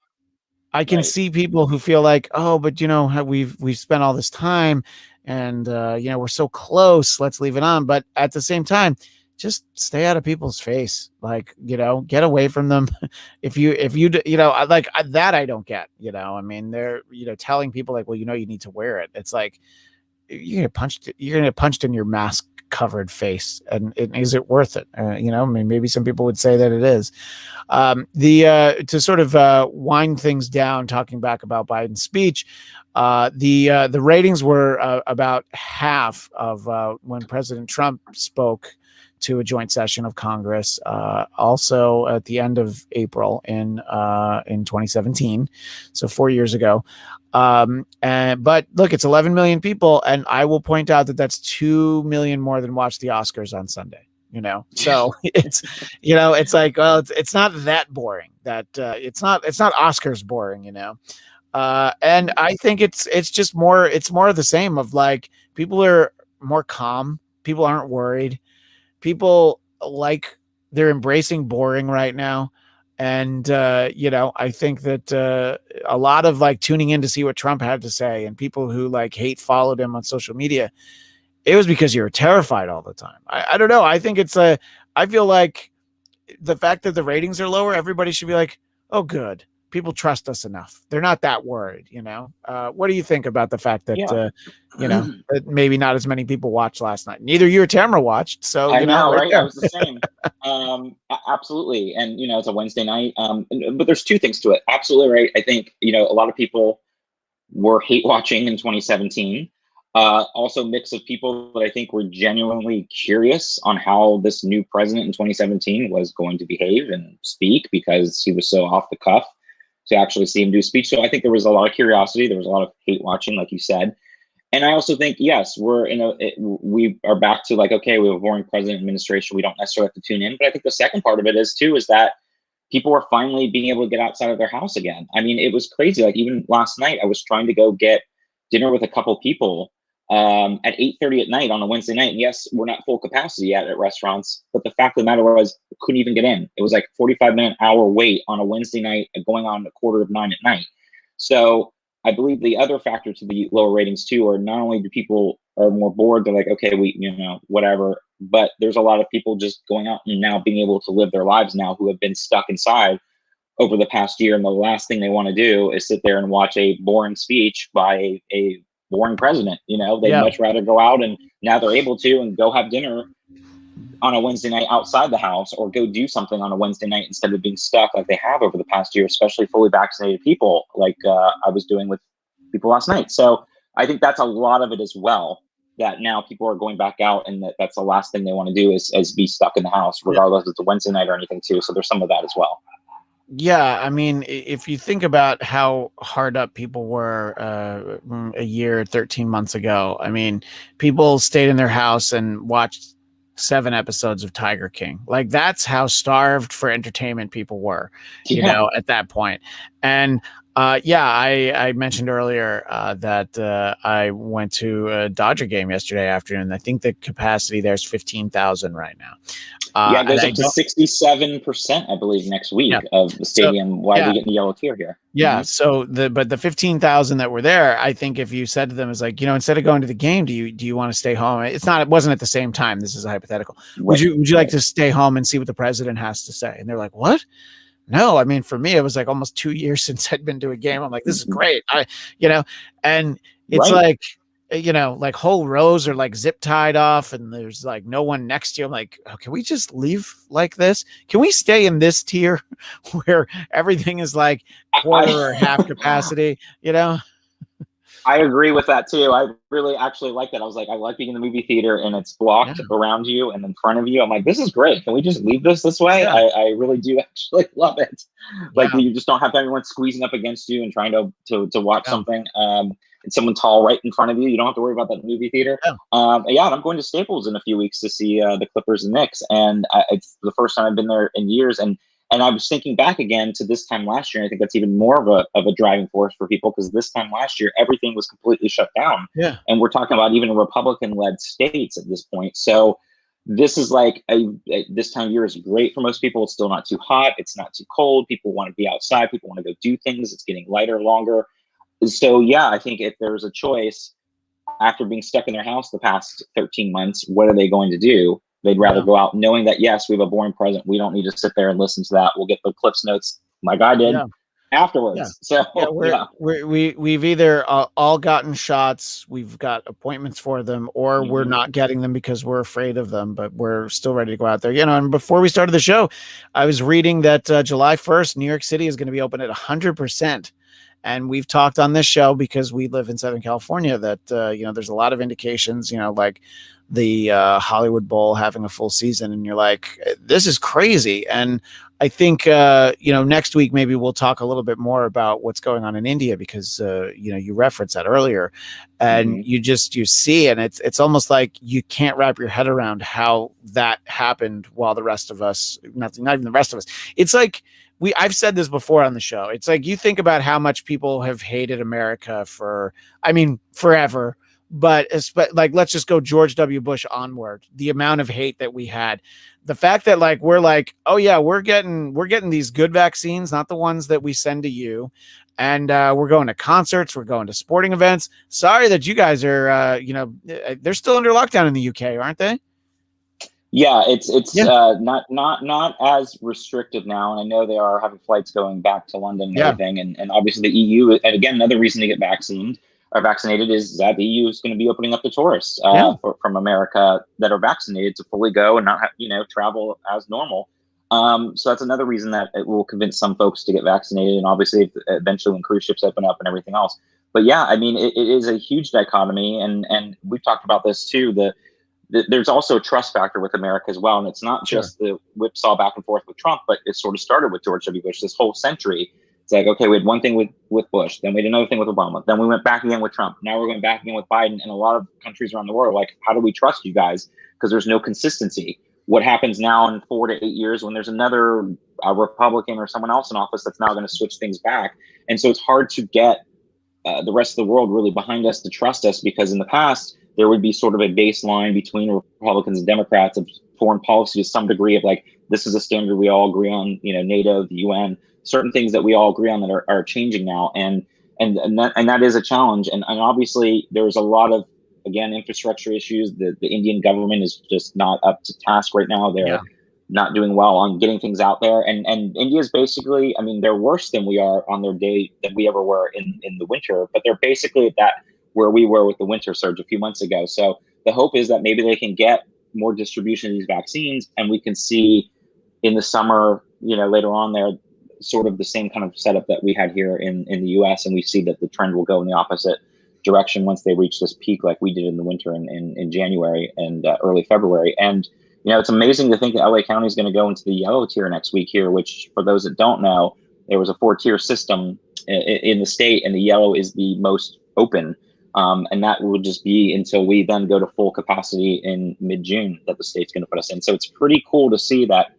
I can see people who feel like, oh, but we've spent all this time, and we're so close, let's leave it on. But at the same time, just stay out of people's face. Like, get away from them. if you like that, I don't get, I mean, they're, telling people like, well, you need to wear it. It's like, you're gonna get punched in your mask covered face, and is it worth it? You know, I mean, maybe some people would say that it is. To sort of wind things down, talking back about Biden's speech, the ratings were about half of when President Trump spoke to a joint session of Congress, also at the end of April in 2017, so 4 years ago. But look, it's 11 million people, and I will point out that that's 2 million more than watched the Oscars on Sunday. You know, so it's, you know, it's like, well, it's not that boring. That it's not Oscars boring. You know, and I think it's just more. It's more of the same. Of like, people are more calm. People aren't worried. People like, they're embracing boring right now. And, you know, I think that a lot of like tuning in to see what Trump had to say, and people who like hate followed him on social media, it was because you were terrified all the time. I don't know. I think I feel like the fact that the ratings are lower, everybody should be like, oh, good. People trust us enough. They're not that worried, you know? What do you think about the fact that, you know, that maybe not as many people watched last night? Neither you or Tamra watched. So, I know, right? I was the same. Absolutely. And, you know, it's a Wednesday night. But there's two things to it. Absolutely right. I think, you know, a lot of people were hate watching in 2017. Also mix of people that I think were genuinely curious on how this new president in 2017 was going to behave and speak, because he was so off the cuff to actually see him do a speech. So I think there was a lot of curiosity. There was a lot of hate watching, like you said. And I also think, yes, we are back to like, okay, we have a boring president administration. We don't necessarily have to tune in. But I think the second part of it is that people are finally being able to get outside of their house again. I mean, it was crazy. Like even last night, I was trying to go get dinner with a couple people at 8:30 at night on a Wednesday night. And yes, we're not full capacity yet at restaurants, but the fact of the matter was, I couldn't even get in. It was like 45-minute hour wait on a Wednesday night, going on 8:45 at night. So I believe the other factor to the lower ratings too are not only do people are more bored, they're like, okay, we, you know, whatever, but there's a lot of people just going out and now being able to live their lives now who have been stuck inside over the past year. And the last thing they want to do is sit there and watch a boring speech by a boring president. You know, they'd much rather go out, and now they're able to, and go have dinner on a Wednesday night outside the house, or go do something on a Wednesday night instead of being stuck like they have over the past year, especially fully vaccinated people, like I was doing with people last night. So I think that's a lot of it as well, that now people are going back out, and that's the last thing they want to do is be stuck in the house, regardless if it's a Wednesday night or anything too. So there's some of that as well. Yeah, I mean, if you think about how hard up people were a year, 13 months ago, I mean, people stayed in their house and watched 7 episodes of Tiger King. Like, that's how starved for entertainment people were, you know, at that point. And I mentioned earlier that I went to a Dodger game yesterday afternoon. I think the capacity there is 15,000 right now. It goes up to 67%, I believe, next week of the stadium. Why are we getting the yellow tier here? Yeah. So the 15,000 that were there, I think if you said to them, it's like, you know, instead of going to the game, do you want to stay home? It wasn't at the same time. This is a hypothetical. Right. Would you like to stay home and see what the president has to say? And they're like, what? No, I mean, for me, it was like almost 2 years since I'd been to a game. I'm like, this is great. And it's like, you know, like whole rows are like zip tied off, and there's like no one next to you. I'm like, oh, can we just leave like this? Can we stay in this tier where everything is like quarter or half capacity, you know? I agree with that too. I really actually like that. I was like, I like being in the movie theater and it's blocked around you and in front of you. I'm like, this is great. Can we just leave this way? Yeah. I really do actually love it. Like you just don't have everyone squeezing up against you and trying to watch something. And someone tall right in front of you. You don't have to worry about that movie theater. Yeah. And I'm going to Staples in a few weeks to see the Clippers and Knicks. And it's the first time I've been there in years. And I was thinking back again to this time last year. And I think that's even more of a driving force for people, because this time last year, everything was completely shut down. Yeah. And we're talking about even Republican-led states at this point. So this is like this time of year is great for most people. It's still not too hot. It's not too cold. People want to be outside. People want to go do things. It's getting lighter, longer. So, I think if there's a choice after being stuck in their house the past 13 months, what are they going to do? They'd rather go out knowing that, yes, we have a boring president. We don't need to sit there and listen to that. We'll get the Cliff's Notes like I did. afterwards. Yeah. So we've either all gotten shots, we've got appointments for them, or we're not getting them because we're afraid of them, but we're still ready to go out there. And before we started the show, I was reading that July 1st, New York City is going to be open at 100%. And we've talked on this show because we live in Southern California that, there's a lot of indications, like the Hollywood Bowl having a full season. And you're like, this is crazy. And I think, next week, maybe we'll talk a little bit more about what's going on in India because, you referenced that earlier and you see, and it's almost like you can't wrap your head around how that happened while the rest of us, not even the rest of us. It's like, I've said this before on the show. It's like you think about how much people have hated America forever. But like, let's just go George W. Bush onward. The amount of hate that we had, the fact that like we're like, oh yeah, we're getting these good vaccines, not the ones that we send to you, and we're going to concerts, we're going to sporting events. Sorry that you guys are, they're still under lockdown in the UK, aren't they? Yeah, it's not as restrictive now, and I know they are having flights going back to London and everything, and obviously the EU. And again, another reason to get vaccinated is that the EU is going to be opening up to tourists from America that are vaccinated to fully go and not have, travel as normal. So that's another reason that it will convince some folks to get vaccinated, and obviously eventually when cruise ships open up and everything else. But yeah, I mean, it is a huge dichotomy, and we've talked about this too. There's also a trust factor with America as well. And it's not just the whipsaw back and forth with Trump, but it sort of started with George W. Bush this whole century. It's like, okay, we had one thing with Bush, then we had another thing with Obama, then we went back again with Trump. Now we're going back again with Biden, and a lot of countries around the world are like, how do we trust you guys? Because there's no consistency. What happens now in 4 to 8 years when there's another Republican or someone else in office that's now going to switch things back? And so it's hard to get the rest of the world really behind us to trust us, because in the past, there would be sort of a baseline between Republicans and Democrats of foreign policy to some degree of like, this is a standard we all agree on, NATO, the UN, certain things that we all agree on that are changing now. And that is a challenge. And obviously there's a lot of, again, infrastructure issues. The Indian government is just not up to task right now. They're not doing well on getting things out there. And India is basically, I mean, they're worse than we are on their day than we ever were in the winter, but they're basically at that where we were with the winter surge a few months ago. So the hope is that maybe they can get more distribution of these vaccines, and we can see in the summer, later on there, sort of the same kind of setup that we had here in the US. And we see that the trend will go in the opposite direction once they reach this peak like we did in the winter in January and early February. And, it's amazing to think that LA County is going to go into the yellow tier next week here, which for those that don't know, there was a 4-tier system in the state, and the yellow is the most open. And that will just be until we then go to full capacity in mid-June that the state's going to put us in. So it's pretty cool to see that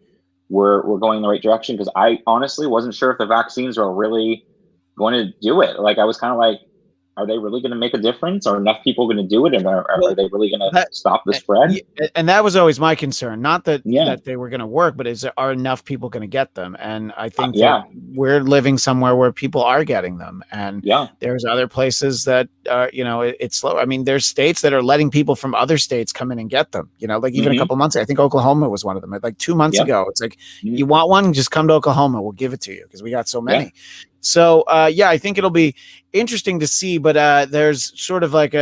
we're going in the right direction, because I honestly wasn't sure if the vaccines are really going to do it. Like, I was kind of like, are they really going to make a difference? Are enough people going to do it? And are they really going to stop the spread? And that was always my concern. Not that they were going to work, but are enough people going to get them? And I think that we're living somewhere where people are getting them. And there's other places that, it's slow. I mean, there's states that are letting people from other states come in and get them, like even a couple months ago. I think Oklahoma was one of them. Like 2 months ago, it's like, you want one, just come to Oklahoma. We'll give it to you because we got so many. Yeah. So, I think it'll be interesting to see, but there's sort of like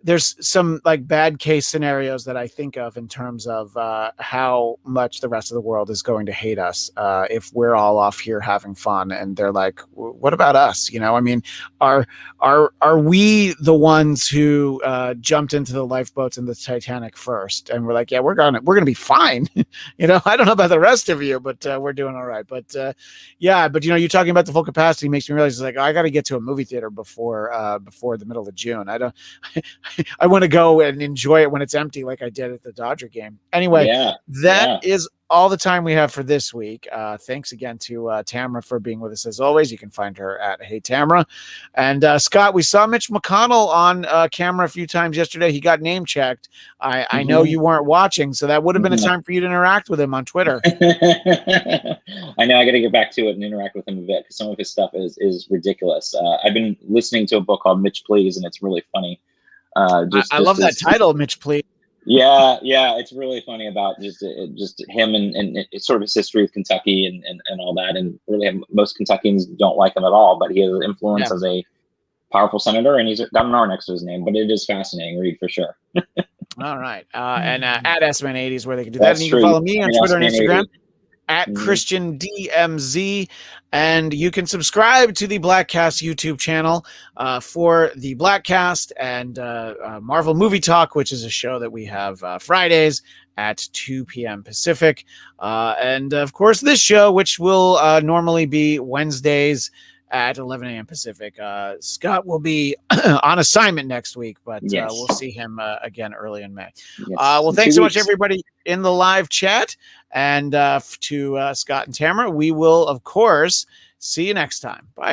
there's some like bad case scenarios that I think of in terms of how much the rest of the world is going to hate us if we're all off here having fun, and they're like, what about us? I mean, are we the ones who jumped into the lifeboats in the Titanic first, and we're like, we're gonna be fine. I don't know about the rest of you, but we're doing all right. But you're talking about the full capacity makes me realize it's like, I got to get to a movie theater before the middle of June. I want to go and enjoy it when it's empty, like I did at the Dodger game. Anyway, that is all the time we have for this week. Thanks again to Tamra for being with us as always. You can find her at Hey Tamra. And Scott, we saw Mitch McConnell on camera a few times yesterday. He got name checked. I know you weren't watching, so that would have been a time for you to interact with him on Twitter. I know I got to get back to it and interact with him a bit, because some of his stuff is ridiculous. I've been listening to a book called Mitch Please, and it's really funny. I love that title, Mitch Please. Yeah, it's really funny about just him and it's sort of his history of Kentucky and all that, and really most Kentuckians don't like him at all, but he has influence as a powerful senator, and he's got an R next to his name. But it is fascinating read for sure. All right, and at SMN80 is where they can do That's that, and you true. can follow me on Twitter and Instagram. SMN80. At Christian DMZ, and you can subscribe to the Blackcast YouTube channel for the Blackcast and Marvel Movie Talk, which is a show that we have Fridays at 2 p.m. Pacific, and of course this show, which will normally be Wednesdays at 11 a.m. Pacific. Scott will be on assignment next week, but we'll see him again early in May. Yes. Well, thanks so much, everybody in the live chat. And to Scott and Tamara, we will, of course, see you next time. Bye.